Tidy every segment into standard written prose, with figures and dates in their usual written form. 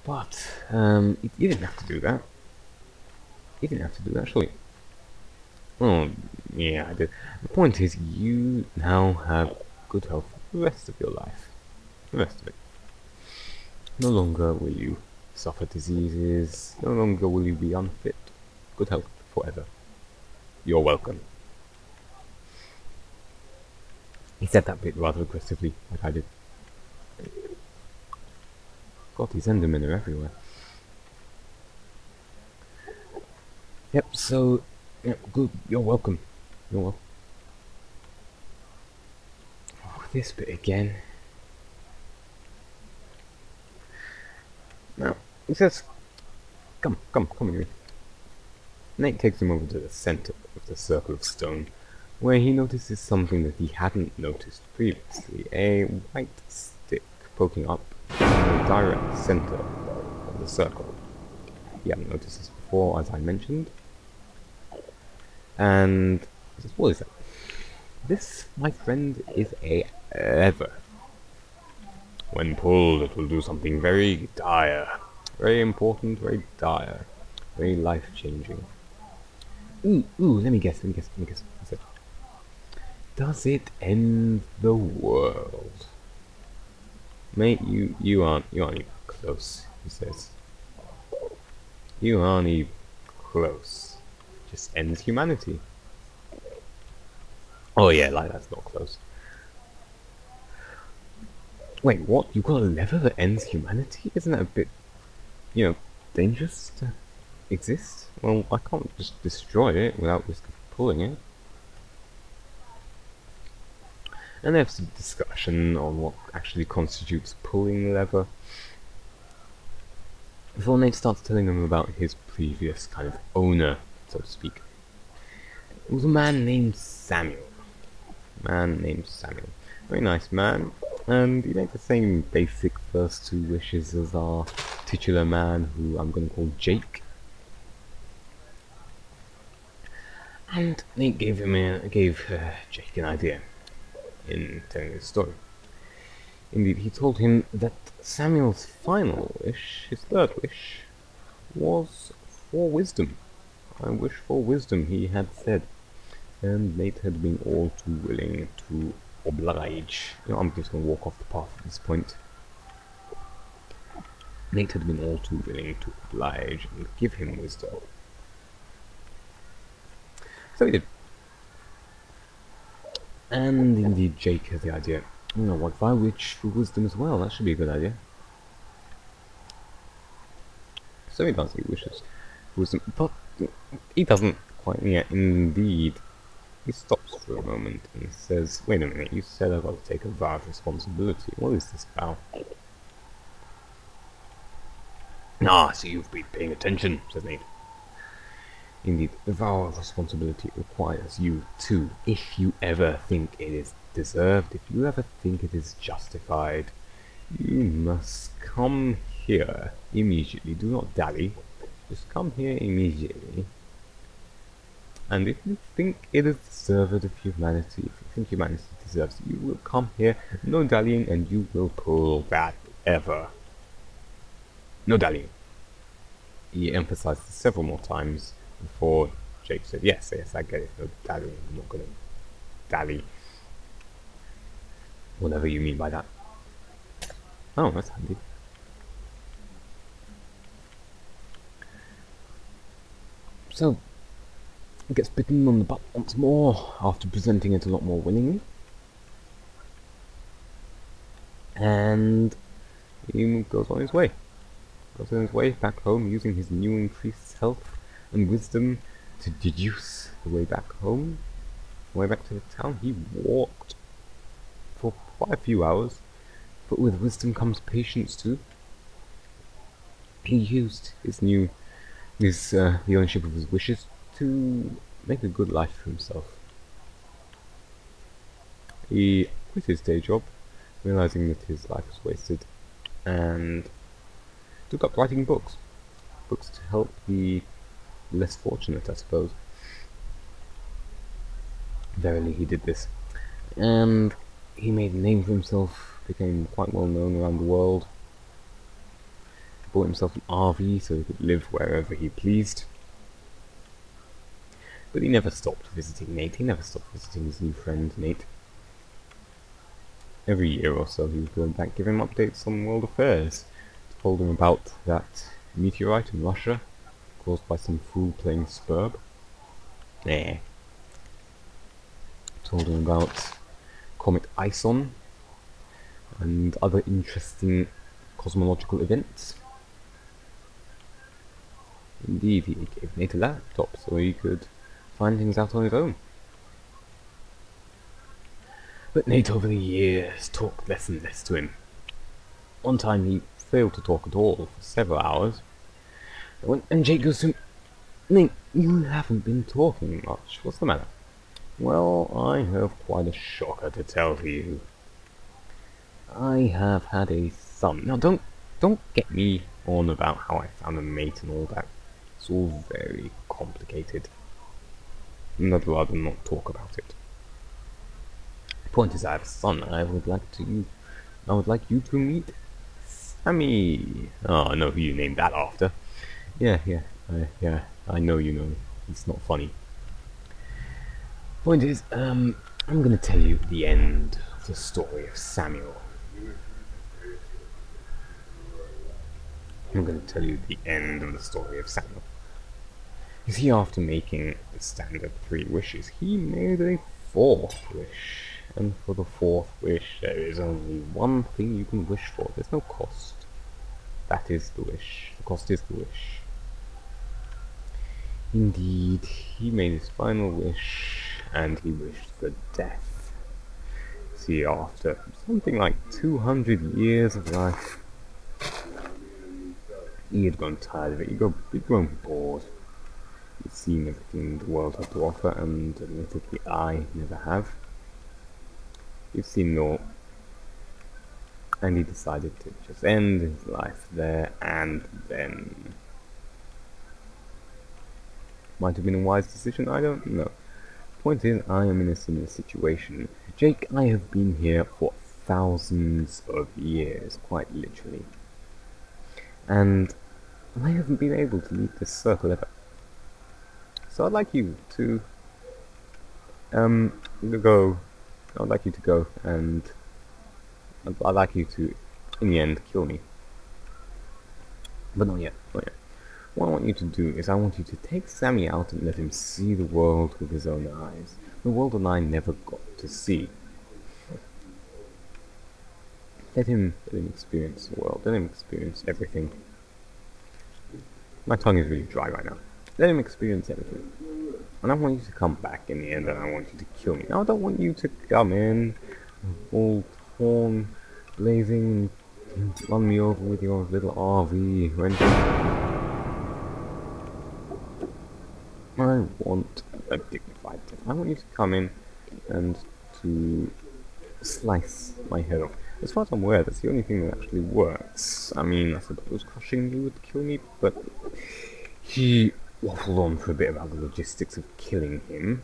But you didn't have to do that. You didn't have to do that, surely. Oh, yeah, I did. The point is, you now have good health for the rest of your life. The rest of it. No longer will you suffer diseases. No longer will you be unfit. Good health forever. You're welcome. He said that bit rather aggressively, like I did. God, these Endermen are everywhere. Yep, so, yep, good, you're welcome. You're welcome. Oh, this bit again. Now, he says, come with me. Nate takes him over to the center of the circle of stone, where he notices something that he hadn't noticed previously, a white stick poking up in the direct center of the circle. He hadn't noticed this before, as I mentioned. And he says, what is that? This, my friend, is a lever. When pulled, it will do something very dire. Very important, very dire. Very life-changing. Ooh, let me guess. He said, does it end the world? Mate, you aren't even close, he says. You aren't even close. Just ends humanity. Oh yeah, like that's not close. Wait, what? You've got a lever that ends humanity? Isn't that a bit, dangerous to exist? Well, I can't just destroy it without risk of pulling it. And they have some discussion on what actually constitutes pulling the lever, before Nate starts telling them about his previous kind of owner, so to speak. It was a man named Samuel. Very nice man, and he made the same basic first two wishes as our titular man, who I'm going to call Jake. And Nate gave Jake an idea in telling his story. Indeed, he told him that Samuel's final wish, his third wish, was for wisdom. I wish for wisdom, he had said. And Nate had been all too willing to oblige. I'm just going to walk off the path at this point. Nate had been all too willing to oblige and give him wisdom. So he did. And indeed, Jake has the idea. What if I wish for wisdom as well? That should be a good idea. So he does, he wishes for wisdom, but he doesn't quite yet. Indeed, he stops for a moment and says, wait a minute, you said I've got to take a vow of responsibility. What is this vow? So you've been paying attention, says Nate. Indeed, the vow of responsibility requires you to, if you ever think it is deserved, if you ever think it is justified, you must come here immediately. Do not dally. Just come here immediately. And if you think it is deserved of humanity, if you think humanity deserves it, you will come here, no dallying, and you will pull that ever. No dallying. He emphasized this several more times before Jake said, yes, I get it, no dallying, I'm not going to dally. Whatever you mean by that. Oh, that's handy. So, he gets bitten on the butt once more, after presenting it a lot more willingly. And he goes on his way. Back home, using his new increased health and wisdom to deduce the way back home. The way back to the town. He walked for quite a few hours, but with wisdom comes patience too. He used the ownership of his wishes to make a good life for himself. He quit his day job, realizing that his life was wasted, and took up writing books to help the less fortunate, I suppose. Verily he did this, and he made a name for himself, became quite well known around the world. bought himself an RV so he could live wherever he pleased. But he never stopped visiting Nate. He never stopped visiting his new friend Nate. Every year or so he would go back, give him updates on world affairs. Told him about that meteorite in Russia caused by some fool playing Spurb. Told him about Comet Ison and other interesting cosmological events. Indeed, he gave Nate a laptop so he could find things out on his own. But Nate over the years talked less and less to him. One time he failed to talk at all for several hours. And Jake goes to him, "Nate, you haven't been talking much. What's the matter?" "Well, I have quite a shocker to tell you. I have had a son." Now don't get me on about how I found a mate and all that. It's all very complicated. And I'd rather not talk about it. The point is, I have a son, and I would like you to meet Sammy. Oh, I know who you named that after. Yeah, I know you know. It's not funny. Point is, I'm gonna tell you the end of the story of Samuel. I'm gonna tell you the end of the story of Samuel. You see, after making the standard 3 wishes, he made a 4th wish. And for the 4th wish, there is only one thing you can wish for. There's no cost. That is the wish. The cost is the wish. Indeed, he made his final wish, and he wished for death. See, after something like 200 years of life, he had grown tired of it. He'd grown bored. He'd seen everything the world had to offer, and admittedly I never have. He'd seen no, and he decided to just end his life there and then. Might have been a wise decision, I don't know. Point is, I am in a similar situation. Jake, I have been here for thousands of years, quite literally. And I haven't been able to leave this circle ever. So I'd like you to go. I'd like you to go, and I'd like you to, in the end, kill me. But not yet, not yet. What I want you to do is I want you to take Sammy out and let him see the world with his own eyes. The world that I never got to see. Let him experience the world. Let him experience everything. My tongue is really dry right now. Let him experience everything. And I want you to come back in the end, and I want you to kill me. Now I don't want you to come in all torn, blazing, and run me over with your little RV or anything. I want a dignified death. I want you to come in and to slice my head off. As far as I'm aware, that's the only thing that actually works. I mean, I suppose crushing you would kill me, but he waffled on for a bit about the logistics of killing him,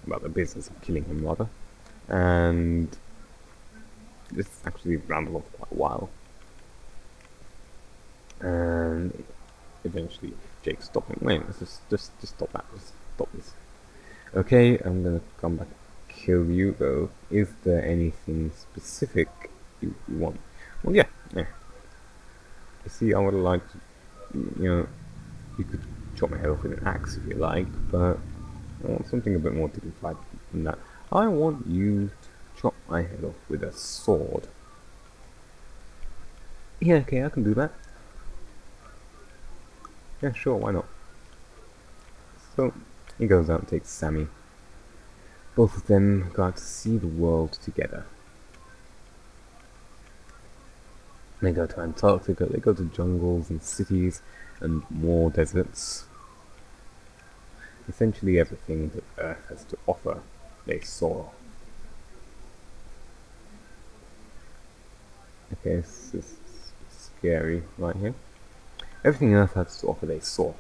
about the business of killing him rather, and this actually rambled on for quite a while. And eventually Jake stopped me. Wait, let's just stop that. Just stop this. Okay, I'm gonna come back and kill you though. Is there anything specific you want? Well, yeah. You see, I would have liked, you could chop my head off with an axe if you like, but I want something a bit more dignified than that. I want you to chop my head off with a sword. Yeah, okay, I can do that. Yeah, sure, why not? So, he goes out and takes Sammy. Both of them go out to see the world together. They go to Antarctica, they go to jungles and cities and more deserts. Essentially everything that Earth has to offer, they saw. Okay, this is scary right here. Everything Earth has to offer, they saw.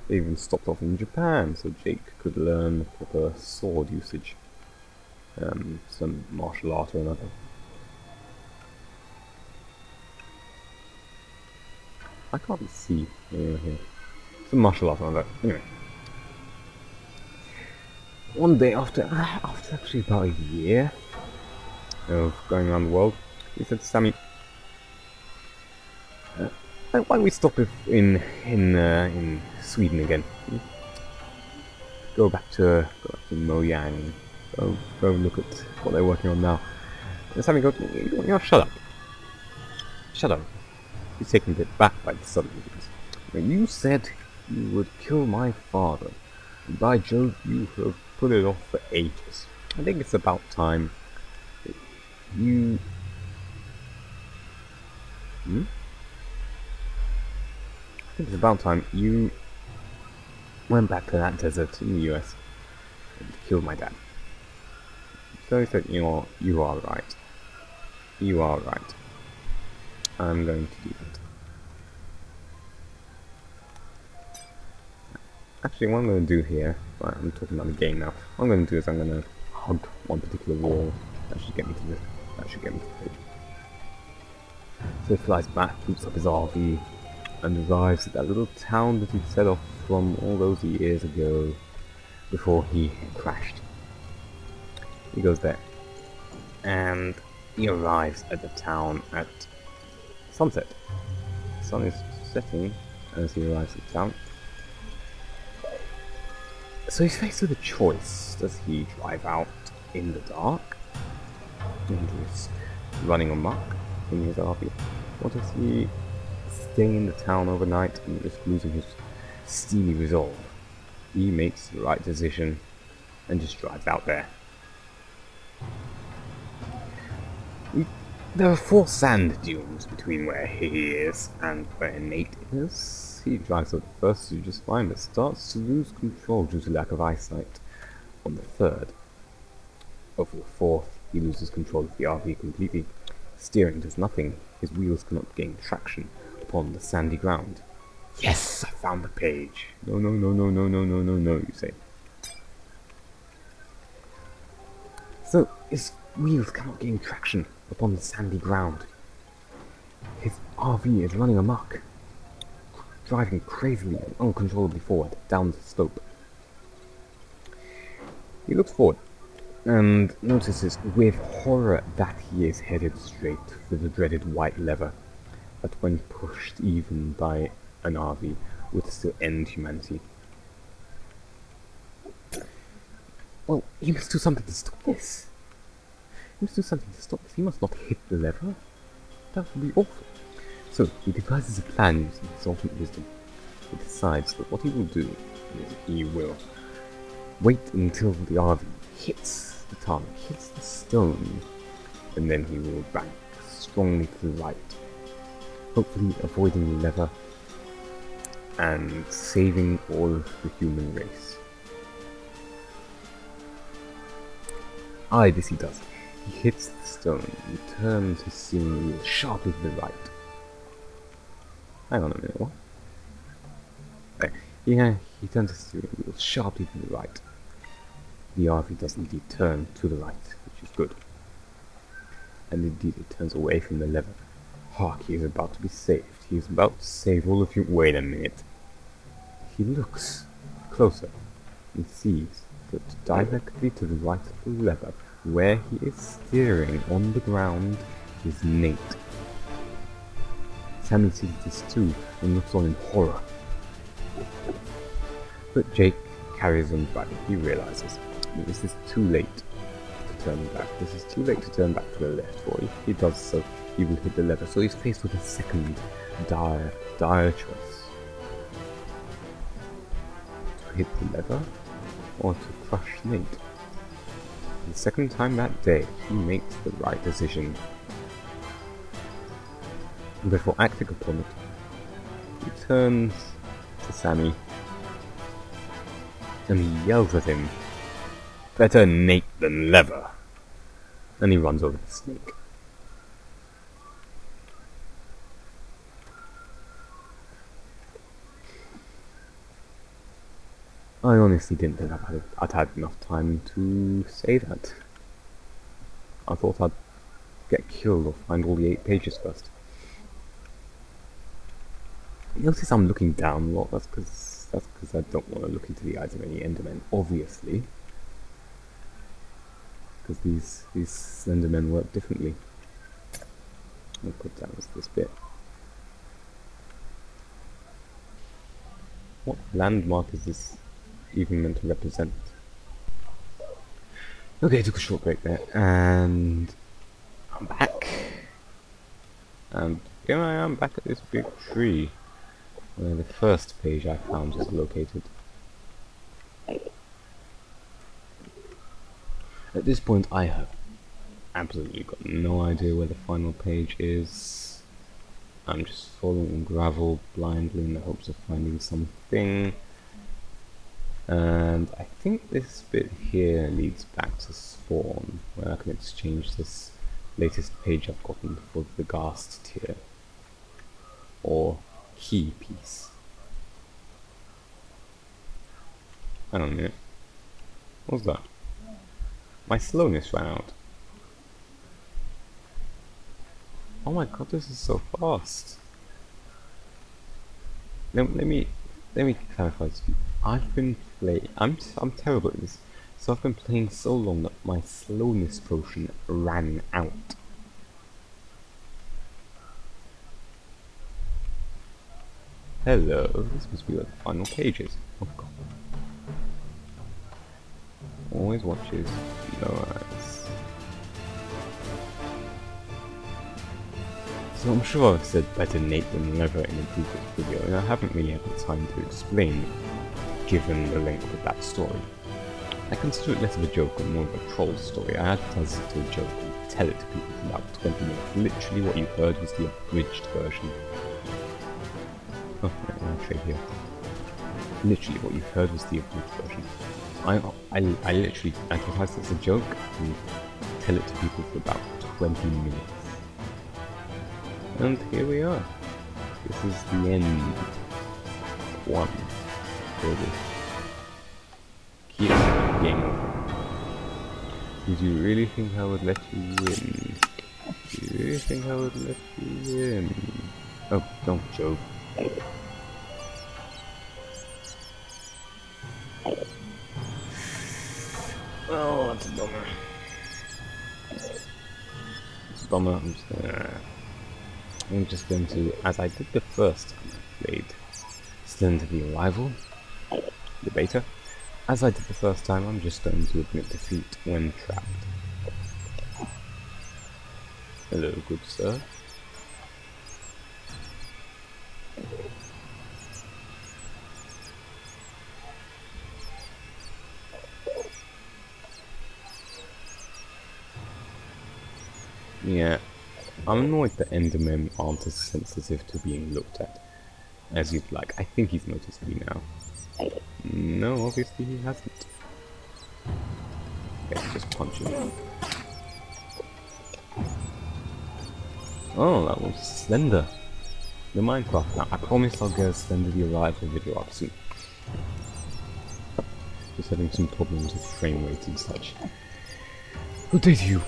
They even stopped off in Japan so Jake could learn proper sword usage. Some martial art or another. I can't see here. It's a martial art on that. Anyway. One day after actually about a year of going around the world, he said to Sammy, why don't we stop in Sweden again? Go back to Mojang. Go look at what they're working on now. And Sammy goes, you know, shut up. Shut up. He's taken a bit back by the sudden news. When you said you would kill my father, and by Jove, you have put it off for ages. I think it's about time that you... I think it's about time you went back to that desert in the US and killed my dad. So he said, you know, you are right. You are right. I'm going to do that. Actually, what I'm going to do here, right, I'm talking about the game now. What I'm going to do is I'm going to hug one particular wall. That should get me to the page. So he flies back, boots up his RV, and arrives at that little town that he set off from all those years ago before he crashed. He goes there, and he arrives at the town at sunset. The sun is setting as he arrives at the town. So he's faced with a choice. Does he drive out in the dark and risk running amok in his RV? Or does he stay in the town overnight and risk losing his steely resolve? He makes the right decision and just drives out there. There are 4 sand dunes between where he is and where Nate is. He drives up the first to just fine, but starts to lose control due to lack of eyesight. On the 3rd, over the 4th, he loses control of the RV completely. Steering does nothing. His wheels cannot gain traction upon the sandy ground. Yes, I found the page. No, you say. So, his wheels cannot gain traction upon the sandy ground. His RV is running amok, driving crazily and uncontrollably forward down the slope. He looks forward and notices with horror that he is headed straight for the dreaded white lever that, when pushed even by an RV, would still end humanity. Well, he must do something to stop this. He must not hit the lever. That would be awful. So he devises a plan using his ultimate wisdom. He decides that what he will do is he will wait until the RV hits the tarmac, hits the stone, and then he will bank strongly to the right, hopefully avoiding the lever and saving all of the human race. This he does. He hits the stone and turns his steering wheel sharply to the right. Hang on a minute, what? There. Yeah, he turns his steering wheel sharply to the right. The RV does indeed turn to the right, which is good. And indeed it turns away from the lever. Hark, he is about to be saved. He is about to save all of you. Wait a minute. He looks closer and sees that directly to the right of the lever, where he is steering on the ground, is Nate. Sammy sees this too and looks on in horror. But Jake carries on driving. He realizes that this is too late to turn back. This is too late to turn back to the left, for if he does so, he will hit the lever. So he's faced with a second dire choice. To hit the lever or to crush Nate. The second time that day, he makes the right decision. And before acting upon it, he turns to Sammy and he yells at him, "Better Nate than lever!" And he runs over the snake. I honestly didn't think I'd had enough time to say that. I thought I'd get killed or find all the 8 pages first. Notice I'm looking down a lot. That's because I don't want to look into the eyes of any Endermen, obviously. Because these Slendermen work differently. I'll put down this bit. What landmark is this even meant to represent? Okay, took a short break there, and I'm back. And here I am back at this big tree, where the first page I found is located. At this point I have absolutely got no idea where the final page is. I'm just following gravel blindly in the hopes of finding something. And I think this bit here leads back to spawn, where I can exchange this latest page I've gotten for the Ghast tier, or key piece. Hang on a minute. What's that? My slowness ran out. Oh my god, this is so fast. Let me clarify this. I've been playing. I'm terrible at this. So I've been playing so long that my slowness potion ran out. Hello, this must be where the final page is. Oh god. Always watches, no eyes. So I'm sure I've said better Nate than never in a previous video, and I haven't really had the time to explain, given the length of that story. I consider it less of a joke and more of a troll story. I advertise it to a joke and tell it to people for about 20 minutes. Literally what you heard was the abridged version. Oh, right, I'll trade here. Literally what you heard was the abridged version. I literally advertise it as a joke and tell it to people for about 20 minutes. And here we are. This is the end. One. Really. Keep game over. Did you really think I would let you win? Did you really think I would let you win? Oh, don't joke. Oh, that's a bummer. It's a bummer. I'm just going to, as I did the first time I played Slender the Arrival, the beta, as I did the first time, I'm just going to admit defeat when trapped. Hello, good sir. Yeah, I'm annoyed that Endermen aren't as sensitive to being looked at as you'd like. I think he's noticed me now. No, obviously he hasn't. Okay, just punch him. Oh, that was Slender. The Minecraft. Now, I promise I'll get a Slender the Arrival video up soon. Just having some problems with frame rate and such. Good day to you.